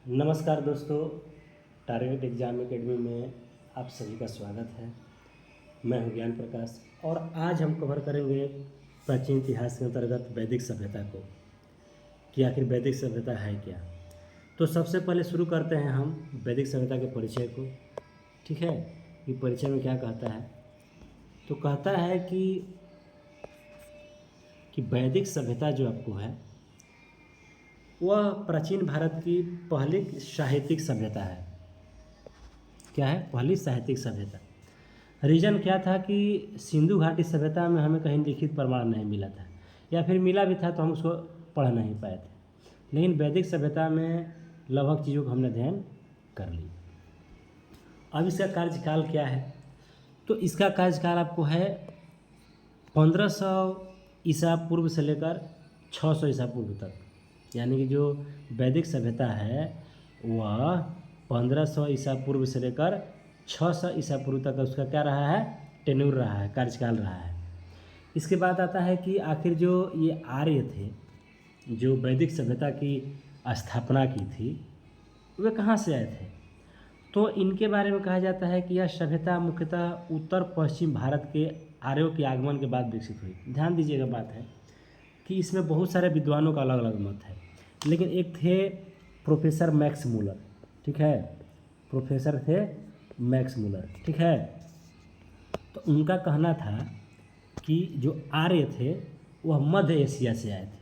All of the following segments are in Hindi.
नमस्कार दोस्तों, टारगेट एग्जाम एकेडमी में आप सभी का स्वागत है। मैं हूं ज्ञान प्रकाश और आज हम कवर करेंगे प्राचीन इतिहास के अंतर्गत वैदिक सभ्यता को कि आखिर वैदिक सभ्यता है क्या। तो सबसे पहले शुरू करते हैं हम वैदिक सभ्यता के परिचय को। ठीक है, कि परिचय में क्या कहता है। तो कहता है कि वैदिक सभ्यता जो आपको है वह प्राचीन भारत की पहली साहित्यिक सभ्यता है। क्या है? पहली साहित्यिक सभ्यता। रीजन क्या था कि सिंधु घाटी सभ्यता में हमें कहीं लिखित प्रमाण नहीं मिला था, या फिर मिला भी था तो हम उसको पढ़ नहीं पाए थे। लेकिन वैदिक सभ्यता में लगभग चीज़ों को हमने अध्ययन कर ली। अब इसका कार्यकाल क्या है? तो इसका कार्यकाल आपको है 1500 ईसा पूर्व से लेकर 600 ईसा पूर्व तक। यानी कि जो वैदिक सभ्यता है वह 1500 ईसा पूर्व से लेकर 600 ईसा पूर्व तक उसका क्या रहा है? टेन्यूर रहा है, कार्यकाल रहा है। इसके बाद आता है कि आखिर जो ये आर्य थे जो वैदिक सभ्यता की स्थापना की थी वे कहाँ से आए थे? तो इनके बारे में कहा जाता है कि यह सभ्यता मुख्यतः उत्तर पश्चिम भारत के आर्यों के आगमन के बाद विकसित हुई। ध्यान दीजिएगा, बात है कि इसमें बहुत सारे विद्वानों का अलग अलग मत है, लेकिन एक थे प्रोफेसर मैक्स मूलर। ठीक है, प्रोफेसर थे मैक्स मूलर। ठीक है, तो उनका कहना था कि जो आर्य थे वह मध्य एशिया से आए थे।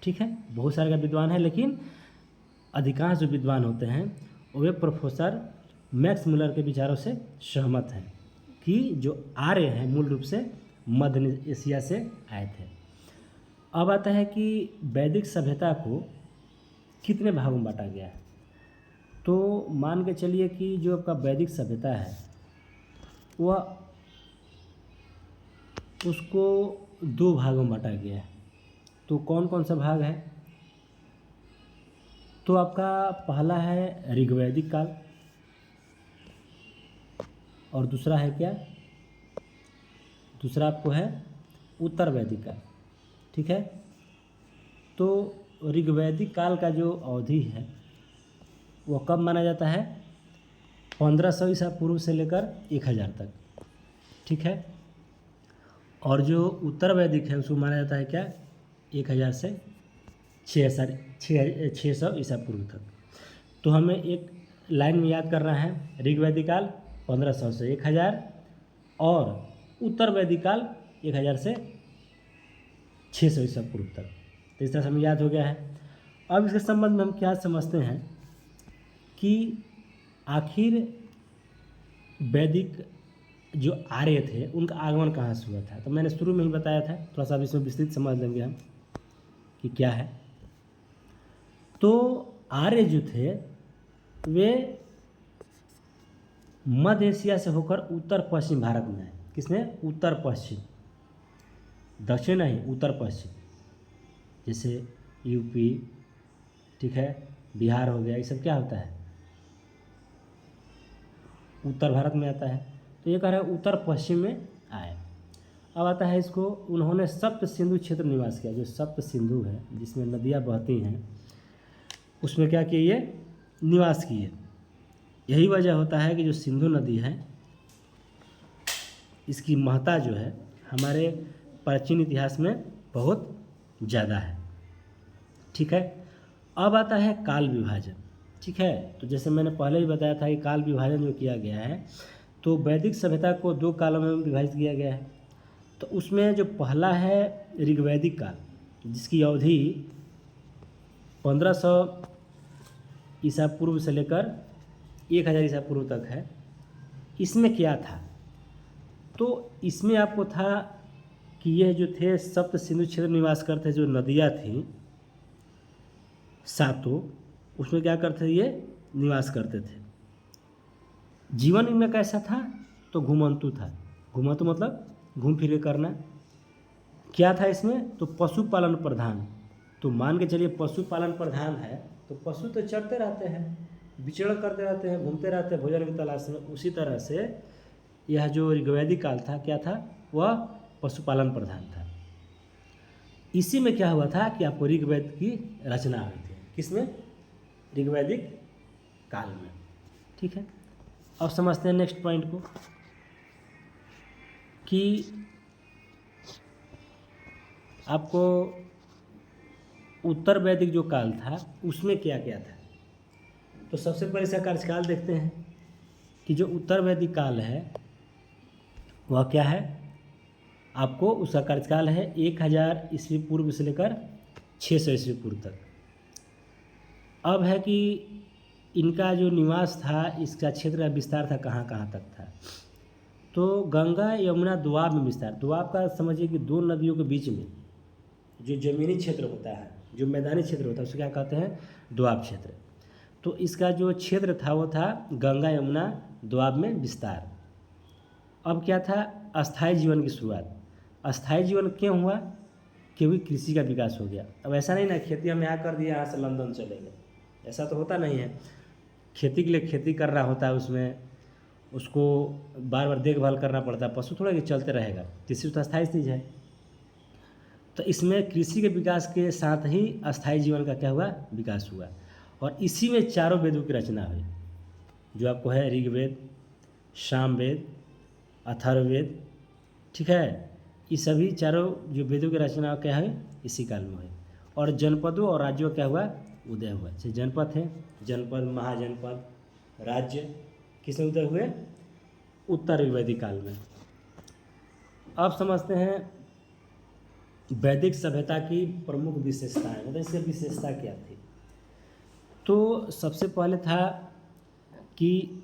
ठीक है, बहुत सारे का विद्वान है, लेकिन अधिकांश जो विद्वान होते हैं वे प्रोफेसर मैक्स मूलर के विचारों से सहमत हैं कि जो आर्य हैं मूल रूप से मध्य एशिया से आए थे। अब आता है कि वैदिक सभ्यता को कितने भागों में बांटा गया है। तो मान के चलिए कि जो आपका वैदिक सभ्यता है वह उसको 2 भागों में बांटा गया है। तो कौन कौन सा भाग है? तो आपका पहला है ऋग्वैदिक काल और दूसरा है क्या? दूसरा आपको है उत्तर वैदिक काल। ठीक है, तो ऋग्वैदिक काल का जो अवधि है वह कब माना जाता है? 1500 ईसा पूर्व से लेकर 1000 तक। ठीक है, और जो उत्तर वैदिक है उसको माना जाता है क्या? 1000 से 600 ईसा पूर्व तक। तो हमें एक लाइन में याद करना है, ऋग्वैदिक काल 1500 से 1000 और उत्तर वैदिक काल 1000 से 600 ईसा पूर्व तक। तो इस तरह से हमें याद हो गया है। अब इसके संबंध में हम क्या समझते हैं कि आखिर वैदिक जो आर्य थे उनका आगमन कहाँ से हुआ था। तो मैंने शुरू में ही बताया था, थोड़ा सा इसमें विस्तृत समझ लेंगे हम कि क्या है। तो आर्य जो थे वे मध्य एशिया से होकर उत्तर पश्चिम भारत में आए। किसमें? उत्तर पश्चिम, दक्षिण नहीं, उत्तर पश्चिम। जैसे यूपी, ठीक है, बिहार हो गया, ये सब क्या होता है? उत्तर भारत में आता है। तो ये कह रहे हैं उत्तर पश्चिम में आए। अब आता है इसको, उन्होंने सप्त सिंधु क्षेत्र निवास किया। जो सप्त सिंधु है जिसमें नदियाँ बहती हैं उसमें क्या किए? ये निवास किए। यही वजह होता है कि जो सिंधु नदी है इसकी महत्ता जो है हमारे प्राचीन इतिहास में बहुत ज़्यादा है। ठीक है, अब आता है काल विभाजन। ठीक है, तो जैसे मैंने पहले ही बताया था कि काल विभाजन जो किया गया है तो वैदिक सभ्यता को 2 कालों में विभाजित किया गया है। तो उसमें जो पहला है ऋग्वैदिक काल जिसकी अवधि 1500 ईसा पूर्व से लेकर 1000 ईसा पूर्व तक है। इसमें क्या था? तो इसमें आपको था कि यह जो थे सप्त सिंधु क्षेत्र निवास करते जो नदियाँ थीं सातों, उसमें क्या करते थे? ये निवास करते थे। जीवन इनमें कैसा था? तो घुमंतु था। घुमंतु मतलब घूम फिर के करना। क्या था इसमें? तो पशुपालन प्रधान। तो मान के चलिए पशुपालन प्रधान है तो पशु तो चरते रहते हैं, विचरण करते रहते हैं, घूमते रहते हैं भोजन की तलाश में। उसी तरह से यह जो ऋग्वैदिक काल था क्या था? वह पशुपालन प्रधान था। इसी में क्या हुआ था कि आपको ऋग्वेद की रचना हुई थी। किसमें? ऋग्वैदिक काल में। ठीक है, अब समझते हैं नेक्स्ट पॉइंट को कि आपको उत्तर वैदिक जो काल था उसमें क्या क्या था। तो सबसे पहले इसका कार्यकाल देखते हैं कि जो उत्तर वैदिक काल है वह क्या है। आपको उसका कार्यकाल है 1000 ईस्वी पूर्व से लेकर 600 ईस्वी पूर्व तक। अब है कि इनका जो निवास था, इसका क्षेत्र का विस्तार था कहाँ कहाँ तक था। तो गंगा यमुना दोआब में विस्तार, दोआब का समझिए कि दो नदियों के बीच में जो जमीनी क्षेत्र होता है, जो मैदानी क्षेत्र होता है, उसको क्या कहते हैं, दोआब क्षेत्र। तो इसका जो क्षेत्र था वो था गंगा यमुना दोआब में विस्तार। अब क्या था, अस्थाई जीवन की शुरुआत। अस्थाई जीवन क्यों हुआ, क्योंकि कृषि का विकास हो गया। अब ऐसा नहीं ना खेती हम यहाँ कर दिया यहाँ से लंदन चले गए, ऐसा तो होता नहीं है। खेती के लिए खेती कर रहा होता है, उसमें उसको बार बार देखभाल करना पड़ता है, पशु थोड़ा कि चलते रहेगा, कृषि तो अस्थाई चीज़ है। तो इसमें कृषि के विकास के साथ ही अस्थाई जीवन का क्या हुआ, विकास हुआ। और इसी में चारों वेदों की रचना हुई, जो आपको है ऋग्वेद, सामवेद, अथर्ववेद। ठीक है, ये सभी चारों जो वेदों की रचना क्या है इसी काल में हुई। और जनपदों और राज्यों क्या हुआ, उदय हुआ। जैसे जनपद है, जनपद, महाजनपद, राज्य किस में उदय हुए, उत्तर वैदिक काल में। अब समझते हैं वैदिक सभ्यता की प्रमुख विशेषताएं, मतलब इसकी विशेषता क्या थी। तो सबसे पहले था कि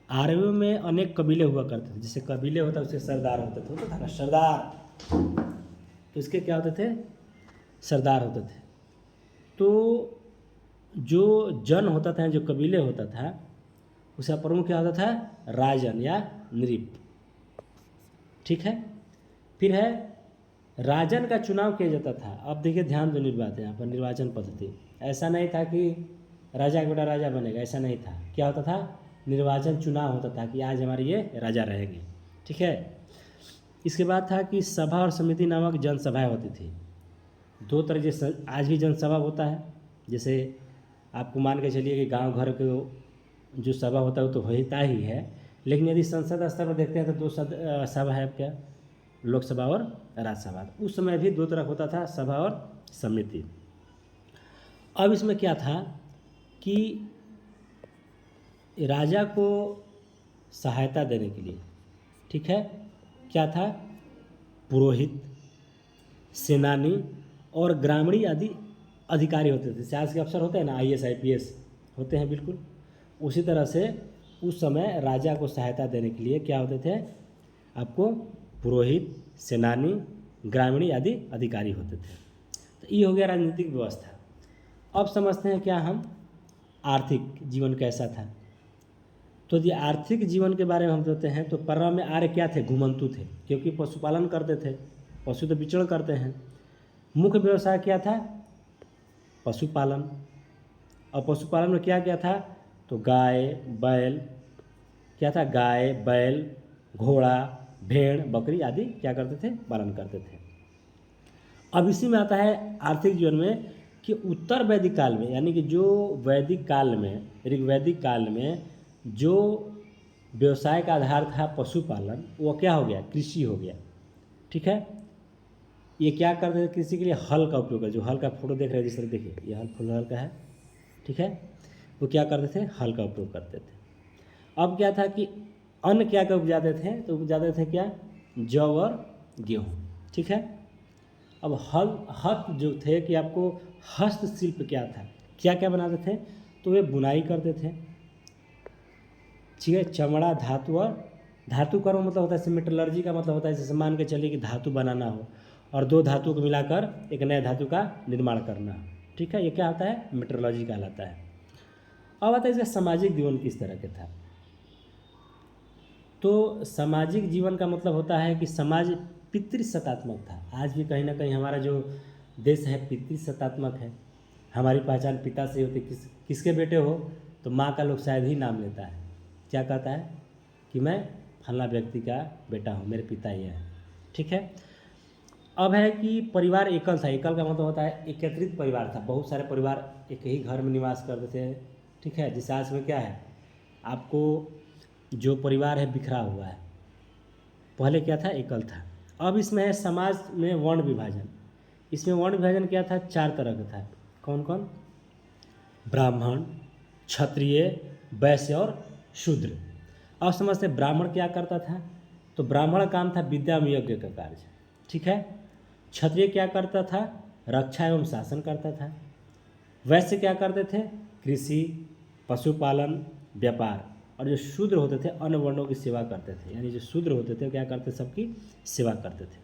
आर्यों में अनेक कबीले हुआ करते थे। जैसे कबीले होता है उसके सरदार होते था ना, सरदार। तो इसके क्या होते थे, सरदार होते थे। तो जो जन होता था, जो कबीले होता था, उसका प्रमुख क्या होता था, राजन या नृप। ठीक है, फिर है राजन का चुनाव किया जाता था। अब देखिए ध्यान देने की बात है यहाँ पर, निर्वाचन पद्धति। ऐसा नहीं था कि राजा का बेटा राजा बनेगा, ऐसा नहीं था। क्या होता था, निर्वाचन चुनाव होता था कि आज हमारे ये राजा रहेंगे। ठीक है, इसके बाद था कि सभा और समिति नामक जनसभाएं होती थी। दो तरह से आज भी जनसभा होता है। जैसे आपको मान के चलिए कि गांव घर के जो सभा होता है वो तो होता ही है, लेकिन यदि संसद स्तर पर देखते हैं तो दो सभा है, क्या, लोकसभा और राज्यसभा। उस समय भी दो तरह होता था, सभा और समिति। अब इसमें क्या था कि राजा को सहायता देने के लिए, ठीक है, क्या था, पुरोहित, सेनानी और ग्रामीण आदि अधिकारी होते थे। शासकीय अफसर होते हैं ना, IAS IPS होते हैं, बिल्कुल उसी तरह से उस समय राजा को सहायता देने के लिए क्या होते थे, आपको पुरोहित, सेनानी, ग्रामीण आदि अधिकारी होते थे। तो ये हो गया राजनीतिक व्यवस्था। अब समझते हैं क्या हम, आर्थिक जीवन कैसा था। तो ये आर्थिक जीवन के बारे में हम कहते हैं तो पर्व में आर्य क्या थे, घुमंतु थे, क्योंकि पशुपालन करते थे। पशु तो विचरण करते हैं। मुख्य व्यवसाय क्या था, पशुपालन। और पशुपालन में क्या क्या था, तो गाय, बैल, क्या था, गाय, बैल, घोड़ा, भेड़, बकरी आदि क्या करते थे, पालन करते थे। अब इसी में आता है आर्थिक जीवन में कि उत्तर वैदिक काल में, यानी कि जो वैदिक काल में, ऋग्वैदिक काल में जो व्यवसाय का आधार था पशुपालन, वो क्या हो गया, कृषि हो गया। ठीक है, ये क्या करते थे, कृषि के लिए हल का उपयोग है। जो हल का फोटो देख रहे हैं, जिस तरह देखिए ये हल का है। ठीक है, वो क्या करते थे, हल का उपयोग करते थे। अब क्या था कि अन्न क्या क्या उपजाते थे, तो उपजाते थे क्या, जौ और गेहूँ। ठीक है, अब हस्त जो थे कि आपको हस्तशिल्प क्या था, क्या क्या बनाते थे, तो वे बुनाई करते थे। ठीक है, चमड़ा, धातु और धातु कर्म मतलब होता है, जैसे मेटलर्जी का मतलब होता है, जैसे मान के चलिए कि धातु बनाना हो और दो धातु को मिलाकर एक नए धातु का निर्माण करना। ठीक है, ये क्या होता है, मेट्रोलॉजी कहलाता है। अब आता है इसका सामाजिक जीवन किस तरह के था। तो सामाजिक जीवन का मतलब होता है कि समाज पितृसत्तात्मक था। आज भी कहीं ना कहीं हमारा जो देश है पितृसत्तात्मक है। हमारी पहचान पिता से होती, किसके बेटे हो, तो माँ का लोग शायद ही नाम लेता है। क्या कहता है कि मैं फला व्यक्ति का बेटा हूँ, मेरे पिता ये हैं। ठीक है, अब है कि परिवार एकल था। एकल का मतलब होता है एकत्रित परिवार था, बहुत सारे परिवार एक ही घर में निवास करते थे। ठीक है। जिस आज में क्या है, आपको जो परिवार है बिखरा हुआ है, पहले क्या था, एकल था। अब इसमें है समाज में वर्ण विभाजन। इसमें वर्ण विभाजन क्या था, 4 तरह का था। कौन कौन, ब्राह्मण, क्षत्रिय, वैश्य और शूद्र। अब समझते हैं ब्राह्मण क्या करता था, तो ब्राह्मण का काम था विद्या एवं यज्ञ का कार्य, ठीक है। क्षत्रिय क्या करता था, रक्षा एवं शासन करता था। वैश्य क्या करते थे, कृषि, पशुपालन, व्यापार। और जो शूद्र होते थे अन्य वर्णों की सेवा करते थे, यानी जो शूद्र होते थे क्या करते, सबकी सेवा करते थे।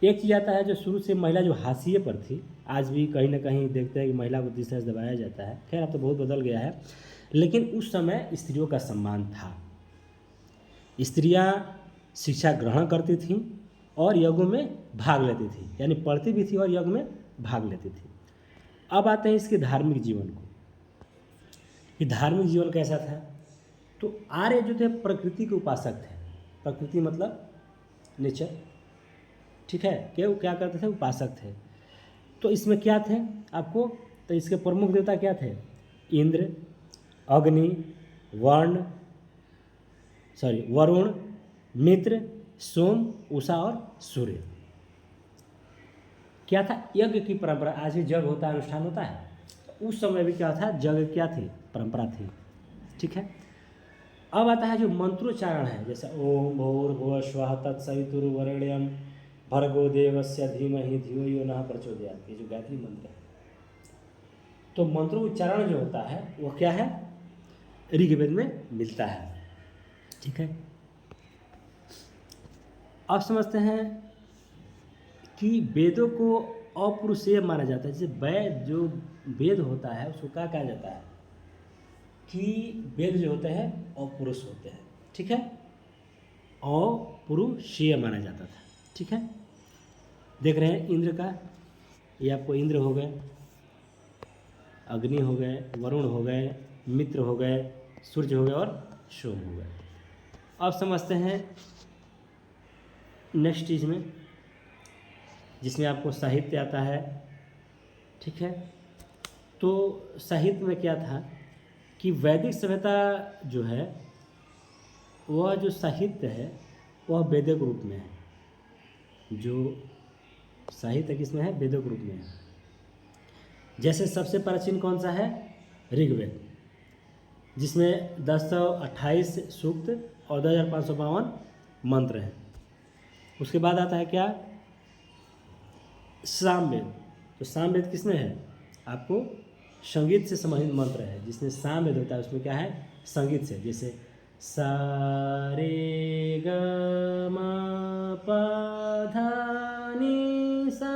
एक चीज़ आता है जो शुरू से महिला जो हाशिए पर थी, आज भी कहीं ना कहीं देखते हैं कि महिला को जिस तरह से दबाया जाता है, खैर अब तो बहुत बदल गया है, लेकिन उस समय स्त्रियों का सम्मान था। स्त्रियां शिक्षा ग्रहण करती थीं और यज्ञों में भाग लेती थी, यानी पढ़ती भी थी और यज्ञ में भाग लेती थी। अब आते हैं इसके धार्मिक जीवन को, कि धार्मिक जीवन कैसा था। तो आर्य जो थे प्रकृति के उपासक थे। प्रकृति मतलब नेचर, ठीक है। क्या करते थे, उपासक थे। तो इसमें क्या थे आपको, तो इसके प्रमुख देवता क्या थे, इंद्र, अग्नि, वरुण, मित्र, सोम, उषा और सूर्य। क्या था, यज्ञ की परंपरा। आज भी यज्ञ होता है, अनुष्ठान होता है, उस समय भी क्या था, यज्ञ क्या थी, परंपरा थी, ठीक है। अब आता है जो मंत्रोच्चारण है, जैसे ओम भूर्भुवः स्वः तत्सवितुर्वरेण्यं भर्गो देवस्य धीमहि धियो यो नः प्रचोदयात्, ये जो गायत्री मंत्र है। तो मंत्रोच्चारण जो होता है वो क्या है, ऋग्वेद में मिलता है, ठीक है। अब समझते हैं कि वेदों को अपुरुषेय माना जाता है। जैसे जो वेद होता है उसको क्या कहा जाता है, कि वेद जो होते हैं अपुरुष होते हैं, ठीक है, अपुरुषीय माना जाता था, ठीक है। देख रहे हैं इंद्र का, ये आपको इंद्र हो गए, अग्नि हो गए, वरुण हो गए, मित्र हो गए, सूर्य हो गए और सोम हो गए। अब समझते हैं नेक्स्ट चीज में, जिसमें आपको साहित्य आता है, ठीक है। तो साहित्य में क्या था कि वैदिक सभ्यता जो है, वह जो साहित्य है वह वेदिक रूप में है। जो साहित्य किसमें है, वेदिक रूप में है। जैसे सबसे प्राचीन कौन सा है, ऋग्वेद, जिसमें 1028 सूक्त और 2552 मंत्र हैं। उसके बाद आता है क्या, सामवेद। तो सामवेद किसमें है, आपको संगीत से संबंधित मंत्र है। जिसमें सामवेद होता है उसमें क्या है, संगीत से, जैसे सा रे ग म प ध नि सा,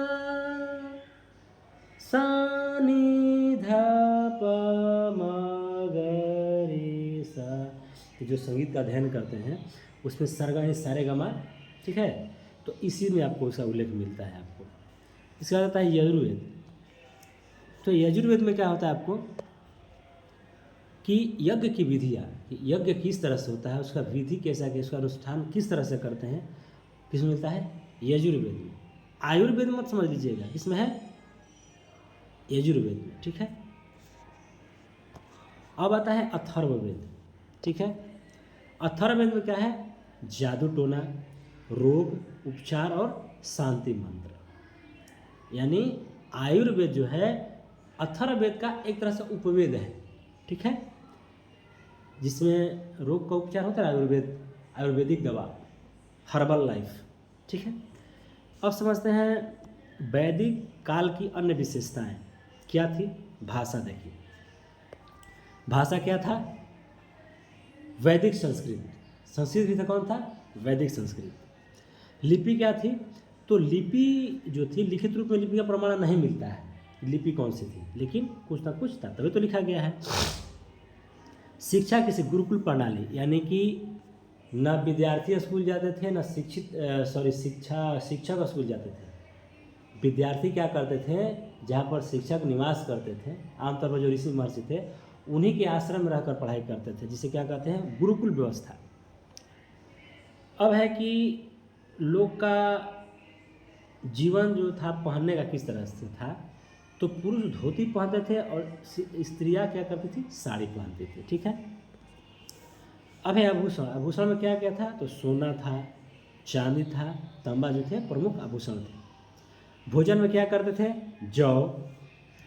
सा नि ध प म ग रे सा। तो जो संगीत का अध्ययन करते हैं उसमें सरगा सारे गमा, ठीक है। तो इसी में आपको उसका उल्लेख मिलता है आपको। इसके बाद आता है यजुर्वेद। तो यजुर्वेद में क्या होता है आपको, कि यज्ञ की विधियाँ, यज्ञ किस तरह से होता है, उसका विधि कैसा है, उसका अनुष्ठान किस तरह से करते हैं, किसमें मिलता है, यजुर्वेद में। आयुर्वेद मत समझ लीजिएगा, इसमें है यजुर्वेद में, ठीक है। अब आता है अथर्ववेद, ठीक है। अथर्ववेद में क्या है, जादू टोना, रोग उपचार और शांति मंत्र। यानी आयुर्वेद जो है अथर्ववेद का एक तरह से उपवेद है, ठीक है, जिसमें रोग का उपचार होता है, आयुर्वेदिक दवा, हर्बल लाइफ, ठीक है। अब समझते हैं वैदिक काल की अन्य विशेषताएं क्या थी। भाषा देखिए, भाषा क्या था, वैदिक संस्कृत। संस्कृत भी था, कौन था, वैदिक संस्कृत। लिपि क्या थी, तो लिपि जो थी लिखित रूप में लिपि का प्रमाण नहीं मिलता है, लिपि कौन सी थी, लेकिन कुछ ना कुछ था तभी तो लिखा गया है। शिक्षा किसी गुरुकुल प्रणाली, यानी कि न विद्यार्थी स्कूल जाते थे, न शिक्षक स्कूल जाते थे। विद्यार्थी क्या करते थे, जहाँ पर शिक्षक निवास करते थे, आमतौर पर जो ऋषि महर्षि थे उन्हीं के आश्रम में रहकर पढ़ाई करते थे, जिसे क्या कहते हैं, गुरुकुल व्यवस्था। अब है कि लोग का जीवन जो था पहनने का किस तरह से था, तो पुरुष धोती पहनते थे और स्त्रियाँ क्या करती थी, साड़ी पहनती थी। ठीक है। अब है आभूषण। आभूषण में क्या क्या था, तो सोना था, चांदी था, तांबा जो थे प्रमुख आभूषण थे। भोजन में क्या करते थे, जौ,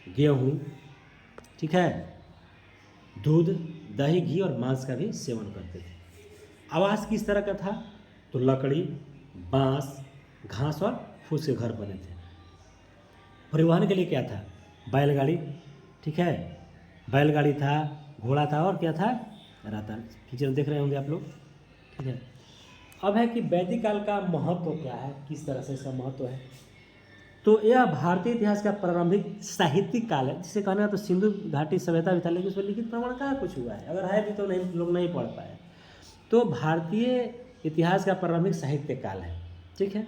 गेहूँ, ठीक है, दूध, दही, घी और मांस का भी सेवन करते थे। आवास किस तरह का था, तो लकड़ी, बांस, घास और फूस के घर बने थे। परिवहन के लिए क्या था, बैलगाड़ी, ठीक है, बैलगाड़ी था, घोड़ा था और क्या था, रथ। पिक्चर देख रहे होंगे आप लोग। ठीक है। अब है कि वैदिक काल का महत्व क्या है, किस तरह से इसका महत्व है। तो यह भारतीय इतिहास का प्रारंभिक साहित्यिक काल है, जिसे कहना तो सिंधु घाटी सभ्यता भी था, लेकिन उसमें लिखित प्रमाण कहाँ कुछ हुआ है, अगर है भी तो नहीं, लोग नहीं पढ़ पाए। तो भारतीय इतिहास का प्रारंभिक साहित्य काल है। ठीक है।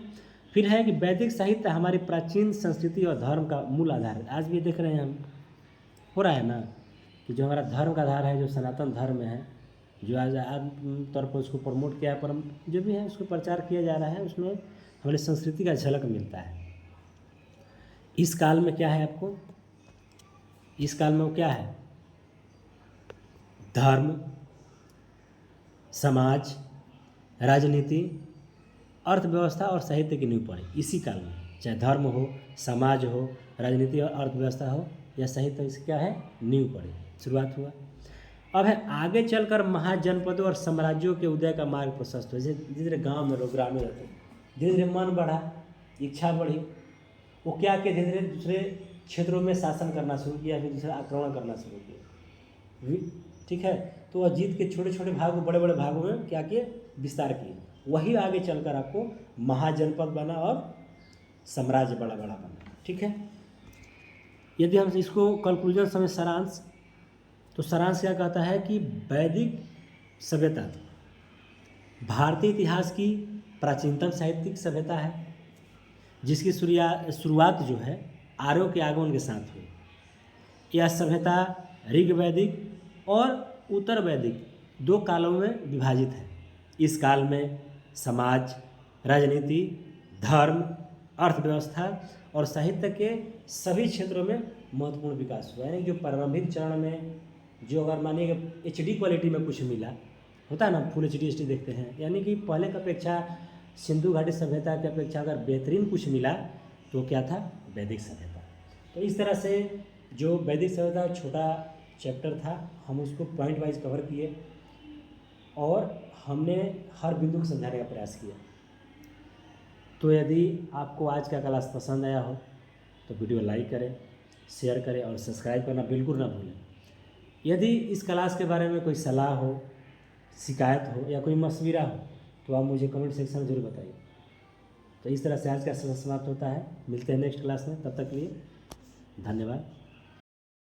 फिर है कि वैदिक साहित्य हमारी प्राचीन संस्कृति और धर्म का मूल आधार है। आज भी देख रहे हैं हम, हो रहा है ना, कि जो हमारा धर्म का आधार है, जो सनातन धर्म है, जो आज तौर पर उसको प्रमोट किया है, पर जो भी है उसको प्रचार किया जा रहा है, उसमें हमारी संस्कृति का झलक मिलता है। इस काल में क्या है आपको, इस काल में वो क्या है, धर्म, समाज, राजनीति, अर्थव्यवस्था और साहित्य की नींव पड़ी इसी काल में। चाहे धर्म हो, समाज हो, राजनीति और अर्थव्यवस्था हो या साहित्य, इसकी क्या है, नींव पड़ी, शुरुआत हुआ। अब है आगे चलकर महाजनपदों और साम्राज्यों के उदय का मार्ग प्रशस्त हुआ। जैसे धीरे धीरे गाँव में लोग ग्रामीण रहते, धीरे धीरे मन बढ़ा, इच्छा बढ़ी, वो क्या किया, धीरे धीरे दूसरे क्षेत्रों में शासन करना शुरू किया, फिर दूसरा आक्रमण करना शुरू किया। ठीक है। तो अजीत के छोटे छोटे भागों, बड़े बड़े भागों में क्या किए, विस्तार किए। वही आगे चलकर आपको महाजनपद बना और साम्राज्य बड़ा बड़ा बना। ठीक है। यदि हम इसको कंक्लूजन समझ, सारांश, तो सारांश क्या कहता है कि वैदिक सभ्यता भारतीय इतिहास की प्राचीनतम साहित्यिक सभ्यता है, जिसकी शुरुआत जो है आर्यों के आगमन के साथ हुई। यह सभ्यता ऋग्वैदिक और उत्तर वैदिक दो कालों में विभाजित है। इस काल में समाज, राजनीति, धर्म, अर्थव्यवस्था और साहित्य के सभी क्षेत्रों में महत्वपूर्ण विकास हुआ। यानी जो प्रारंभिक चरण में जो अगर मानिए HD क्वालिटी में कुछ मिला, होता है ना, फुल HD देखते हैं, यानी कि पहले की अपेक्षा सिंधु घाटी सभ्यता की अपेक्षा अगर बेहतरीन कुछ मिला तो क्या था, वैदिक सभ्यता। तो इस तरह से जो वैदिक सभ्यता छोटा चैप्टर था, हम उसको पॉइंट वाइज कवर किए और हमने हर बिंदु को समझाने का प्रयास किया। तो यदि आपको आज का क्लास पसंद आया हो तो वीडियो लाइक करें, शेयर करें और सब्सक्राइब करना बिल्कुल ना भूलें। यदि इस क्लास के बारे में कोई सलाह हो, शिकायत हो या कोई मशविरा हो तो आप मुझे कमेंट सेक्शन में जरूर बताइए। तो इस तरह से आज का सेशन समाप्त होता है। मिलते हैं नेक्स्ट क्लास में, तब तक के लिए धन्यवाद।